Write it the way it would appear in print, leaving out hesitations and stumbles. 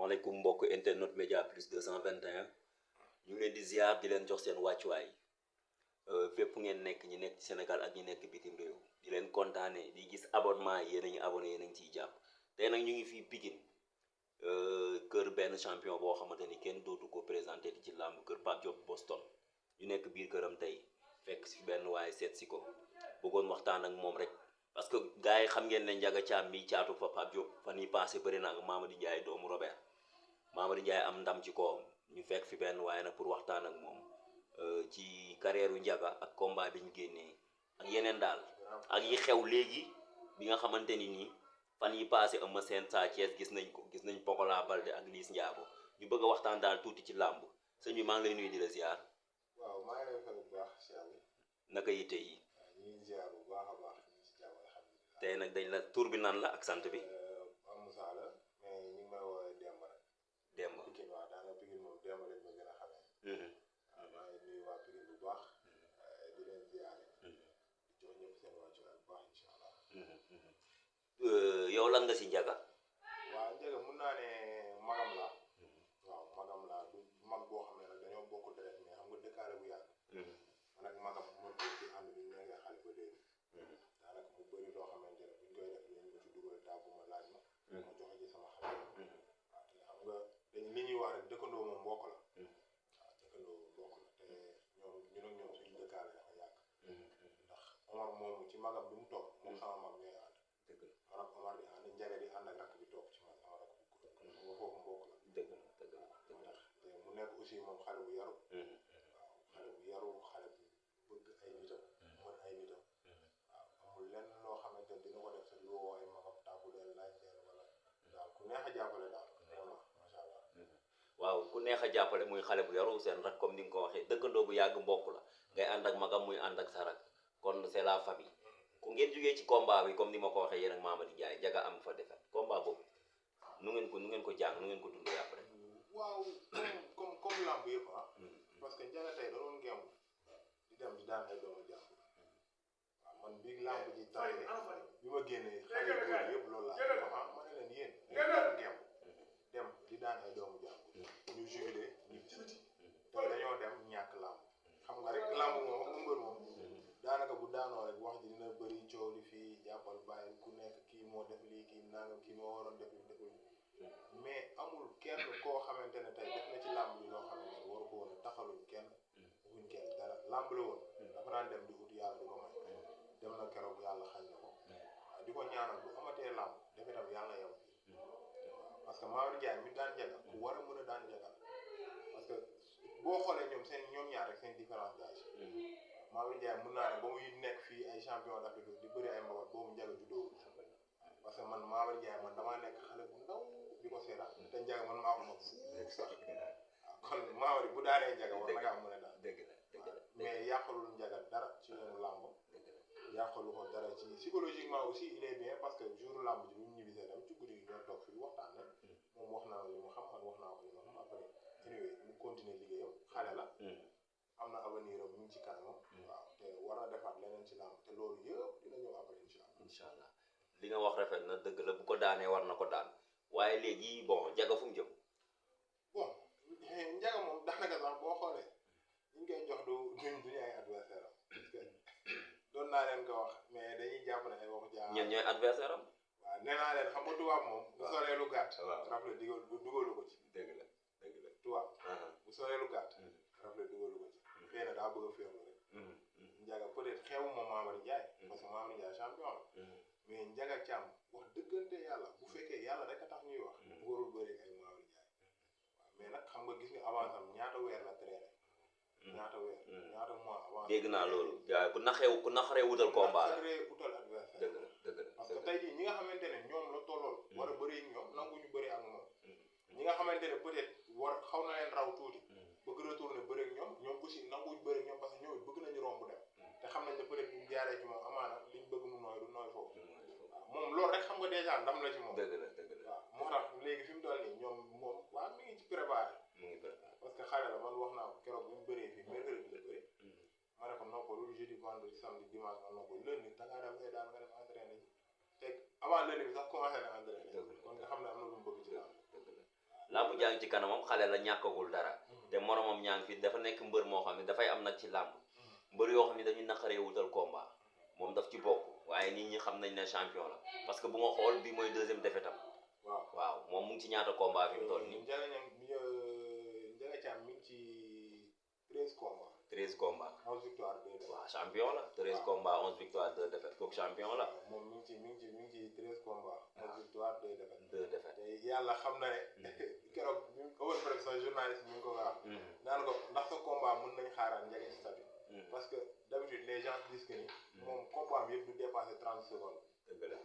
asalaamaaleykum mbokk internet Média Plus 221 ñu ngi leen di ziar di leen jox seen wàccuwaay fépp ngeen nekk ñi nekk ci Sénégal ak ñi nekk bitim réew di leen kontaane di gis abonnement yéen a ngi abonné yéen a ngi ciy jàpp tey nag ñu ngi fii Pikine kër benn champion boo xamante ni kenn dootu ko présenté ci làmb kër Pape Diop Boston ñu nekk biir këram tey fekk si benn waaye seet si ko bëggoon waxtaan ak moom rek parce que gars yi xam ngeen ne Ndiaga Thiam mi caatu fa Pape Diop fan yi passé bëri na ak Mamady Ndiaye doomu Robert Mamady Ndiaye am ndam ci kawam ñu fekk fi benn waaye nag pour waxtaan ak moom ci carrière u Ndiaga ak combat bi ñu génnee ak yeneen daal ak yi xew léegi bi nga xamante ni nii fan yi passé Eumeu Sène Sa Thiès gis nañ Pokola Baldé ak Liss Ndiago ñu bëgg a waxtaan daal tuuti ci làmb sëñ bi maa ngi lay nuyu di la ziar. waaw maa ngi lay fay bu baax si yàlla. naka yitte yi. ñu ngi ziar bu baax a baax ñu ngi si jàmm alhamdulilah. tey nag dañ la tur bi nan la ak sant bi. Am Moussa la mais ñu ngi may woowee Demba rek. Demba Pikine waaw daanaka Pikine moom Demba lañ ma gën a xamee. waaw maa ngi nuyu waa Pikine bu baax. di leen ziare. di jox ñëpp seen wàccuwaay bu baax incha allah. yow lan nga si Ndiaga. waaw Ndiaga mun naa ne magam laa. waaw magam laa du mag boo xam ne nag dañoo bokk deret mais xam nga dëkkaale bu yàgg. man ak magam moo tax ci ànd bi ñu nekkee xale ba léegi. daanaka mu bëri loo xamante ne buñ koy def ñu ma ci dugal tàggu ma laaj ma. ma joxe ci sama xarit. waaw te xam nga dañ li ñuy wax rek dëkkandoo moom mbokk la. waaw dëkkandoo mbokk la te ñoom ñun ak ñoom suñu dëkkaale dafa yàgg. ndax Omar moomu ci magam bi mu toog moom sama mag ñooy ànd. dëgg la man ak Omar di ànd Ndiaga di ànd ak rakk bi toog ci man sama rakk bi kon xam nga foofu mbokk la. dëgg la dëgg la ndax te mu nekk aussi moom xale bu yaru. waaw xale bu yaru xale bu bëgg ay nitam. mën ay nitam. waaw amul lenn loo xamante ne dina ko def te lu woo ay magam tàggu leen laaj leen wala daal ku neex a jàppale daal. vraiment macha allah. waaw ku neex a jàppale muy xale bu yaru seen rak comme ni nga ko waxee dëkkandoo bu yàgg mbokk la ngay ànd ak magam muy ànd ak sa rak kon c'est la famille ku ngeen jógee ci combat bi comme ni ma ko waxee yéen ak Mamady Ndiaye Ndiaga am fa defet combat boobu nu ngeen ko jàng nu ngeen ko dundee après. waaw comme lamb yëpp ah. parce que Ndiaga tey da doon ngemb di dem di daan ay doomu jàmbur. waaw man bii lamb ji tawee bi ma génnee xale yu yëpp loolu laa ma ne leen yéen ngemb dem di daan ay doomu jàmbur. ñu jubilé ñu tuuti te dañoo dem ñàkk lamb xam nga rek lamb moom xam nga mbër moom daanaka bu daanoo rek wax ji dina bëri coow li fii jàppal bàyyi ku nekk kii moo def lii kii nangam kii moo waroon def lii deful mais amul kenn koo xamante ne tey def na ci làmb bi loo xamante ne waru ko woon a taxaluñ kenn waxuñ kenn dara làmb la woon dafa daan dem di ut yàlla di ko may dem na keroog yàlla xañ na ko waaw di ko ñaanal bu amatee làmb defe tam yàlla yem fii waaw parce que Mamady Ndiaye mi daan Ndiaga ku war a mën a daan Ndiaga parce que boo xoolee ñoom ñaar rek seen différence d'âge Mamady Ndiaye mën naa ne ba muy nekk fii ay champion d'Afrique di bëri ay mbabat boobu Ndiaga juddoo parce que man Mamady Ndiaye man damaa nekk xale bu ndaw di ko seetaan te Ndiaga man maa ko moom fuuf sax waaw kon Mamady bu daanee Ndiaga war na ngaa mën a daan mais yàqalul Ndiaga dara ci yoonu làmb yàqalu ko dara ci psychologiquement aussi il est bien parce que jour làmb ji bu ñu ñibbisee dem ci guddi gi ñoo toog fii waxtaan ne moom wax naa li mu xam man wax naa ko li ma xam après anyway mu continuer liggéeyam xale la am na avenir am mu ngi ci kanamam waaw te war na defaat leneen ci làmb te loolu yëpp dina ñëw après incha allah li nga wax rafet na dëgg la bu ko daanee war na ko daan waaye léegi bon Ndiaga fu mu jëm. bon Ndiaga moom daanaka sax boo xoolee ñu ngi koy jox du ñu ay adversaire am parce que doon naa leen ko wax mais dañuy jàpp ne ay waxu jaar. ñoom ñooy adversaire am. waaw nee naa leen xam nga tubaab moom. bu soree lu gàtt. waaw rafle dugalu ko ci. dëgg la tubaab. bu soree lu gàtt. rafle dugalu ko ci. xëy na daa bëgg a féerlu rek. Ndiaga peut-être xeebu moom Mamady Ndiaye. parce que Mamady Ndiaye champion la. mais Ndiaga Thiam wax dëggante yàlla bu fekkee yàlla rek a tax ñuy wax. warul bëri ay Mamady Ndiaye. waaw mais nag xam nga gis nga avance am ñaata weer la traîné. ñaata weer ñaata mois avant. dégg naa loolu. waaw ku naxaree wutal combat la. wutal adversaire. dëgg la parce que tey jii ñi nga xamante ne ñoom la tollool. war a bëri ak ñoom nanguñu bëri ak moom. ñi nga xamante ne peut-être xaw na leen raw tuuti. bëgg retourner bëri ak ñoom aussi nanguñu bëri ak ñoom parce que ñoom bëgg nañu romb dem. te xam nañ ne peut-être bu jaaree ci moom amaana liñ bëgg mu nooy du nooy foofu. waaw moom loolu rek xam nga déjà ndam la ci moom. dëgg la waaw moo tax léegi fi mu toll nii ñoom moom waaw mi ngi ci préparé. parce que xale la man wax naa ko keroog bu ñu bëree fii mercredi la bëri. ma ne ko noppalul jeudi vendredi samedi dimanche nga noppal lundi da ngaa dem ngay daan nga dem entraîné ji te avant lundi bi sax commencé na entraîné. kon nga xam ne am na lu mu bëgg ci làmb. làmb jaa ngi ci kanamam xale la ñàkkagul dara te moromam ñaa ngi fi dafa nekk mbër moo xam ne dafay am nag ci làmb mbër yoo xam ne dañuy naqaree wutal combat moom daf ci bokk waaye nit ñi xam nañ ne champion la parce que bu nga xool bii mooy deuxième défaite am waaw moom mu ngi ci ñaata combat fi mu toll nii Ndiaga Thiam mi ngi ci 13 combats 13 combats 11 victoires 2 défaites waaw champion la 13 combats 11 victoires 2 défaites kooku champion la moom mi ngi ci 13 combats 11 victoires 2 défaites 2 défaites te yàlla xam na ne keroog bi open press sa journaliste mi ngi ko wax naan ko ndax sa combat mën nañ xaaraan Ndiaga statut parce que d'habitude les gens disent que ni moom combat bi yëpp du dépasser 30 secondes dëgg la